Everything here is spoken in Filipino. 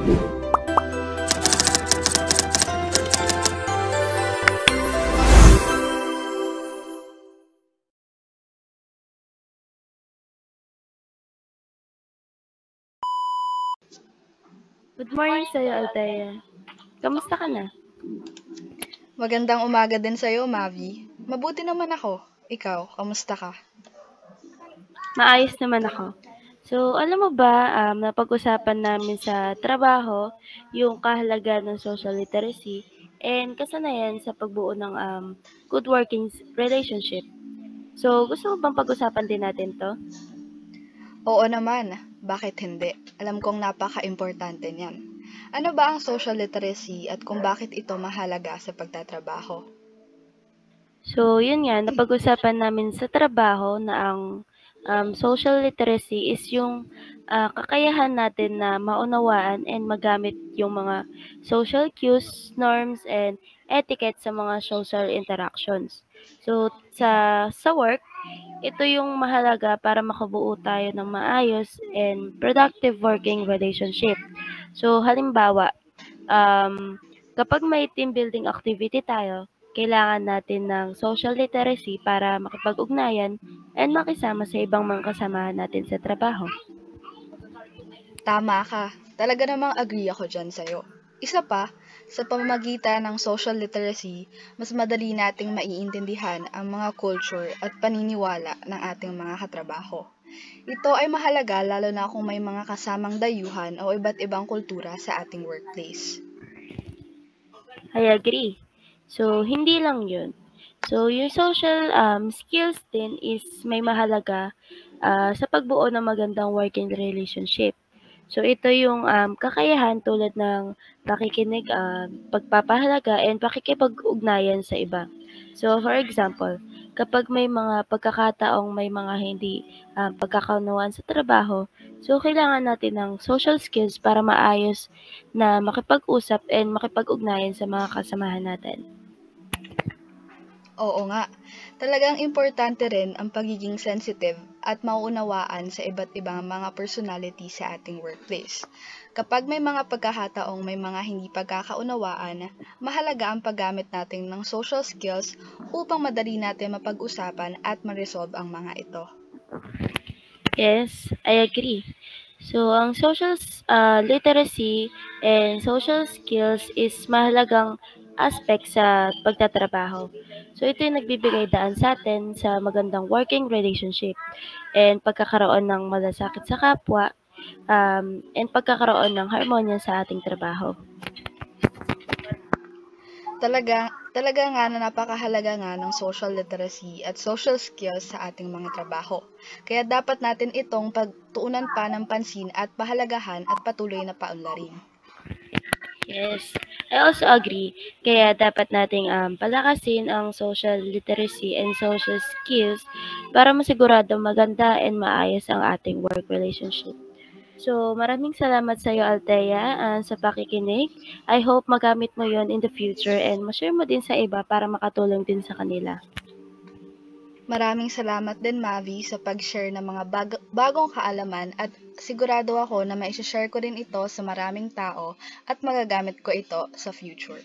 Good morning sa'yo, Althea. Kamusta ka na? Magandang umaga din sa'yo, Mavi. Mabuti naman ako. Ikaw, kamusta ka? Maayos naman ako. So, alam mo ba, napag-usapan namin sa trabaho yung kahalagahan ng social literacy and kasanayan sa pagbuo ng good working relationship. So, gusto mo bang pag-usapan din natin to? Oo naman, bakit hindi? Alam kong napaka-importante niyan. Ano ba ang social literacy at kung bakit ito mahalaga sa pagtatrabaho? So, yun nga, napag-usapan namin sa trabaho na ang social literacy is yung kakayahan natin na maunawaan and magamit yung mga social cues, norms, and etiquette sa mga social interactions. So, sa work, ito yung mahalaga para makabuo tayo ng maayos and productive working relationship. So, halimbawa, kapag may team building activity tayo, kailangan natin ng social literacy para makipag-ugnayan and makisama sa ibang mga kasamahan natin sa trabaho. Tama ka. Talaga namang agree ako dyan sa'yo. Isa pa, sa pamamagitan ng social literacy, mas madali nating maiintindihan ang mga culture at paniniwala ng ating mga katrabaho. Ito ay mahalaga lalo na kung may mga kasamang dayuhan o iba't ibang kultura sa ating workplace. I agree. So, hindi lang yun. So, yung social skills din is may mahalaga sa pagbuo ng magandang working relationship. So, ito yung kakayahan tulad ng pakikinig, pagpapahalaga, and pakikipag-ugnayan sa iba. So, for example, kapag may mga pagkakataong may mga hindi pagkakaunawaan sa trabaho, so kailangan natin ng social skills para maayos na makipag-usap and makipag-ugnayan sa mga kasamahan natin. Oo nga, talagang importante rin ang pagiging sensitive at mauunawaan sa iba't ibang mga personality sa ating workplace. Kapag may mga pagkakataong may mga hindi pagkakaunawaan, mahalaga ang paggamit natin ng social skills upang madali natin mapag-usapan at ma-resolve ang mga ito. Yes, I agree. So, ang social literacy and social skills is mahalagang aspect sa pagtatrabaho. So, ito yung nagbibigay daan sa atin sa magandang working relationship and pagkakaroon ng malasakit sa kapwa and pagkakaroon ng harmonya sa ating trabaho. Talaga nga na napakahalaga nga ng social literacy at social skills sa ating mga trabaho. Kaya dapat natin itong pagtuunan pa ng pansin at pahalagahan at patuloy na paunlarin. Yes, I also agree. Kaya dapat nating palakasin ang social literacy and social skills para masigurado maganda and maayos ang ating work relationship. So, maraming salamat sa iyo, Althea, sa pakikinig. I hope magamit mo yon in the future and ma-share mo din sa iba para makatulong din sa kanila. Maraming salamat din, Mavi, sa pag-share ng mga bagong kaalaman at sigurado ako na maishashare ko rin ito sa maraming tao at magagamit ko ito sa future.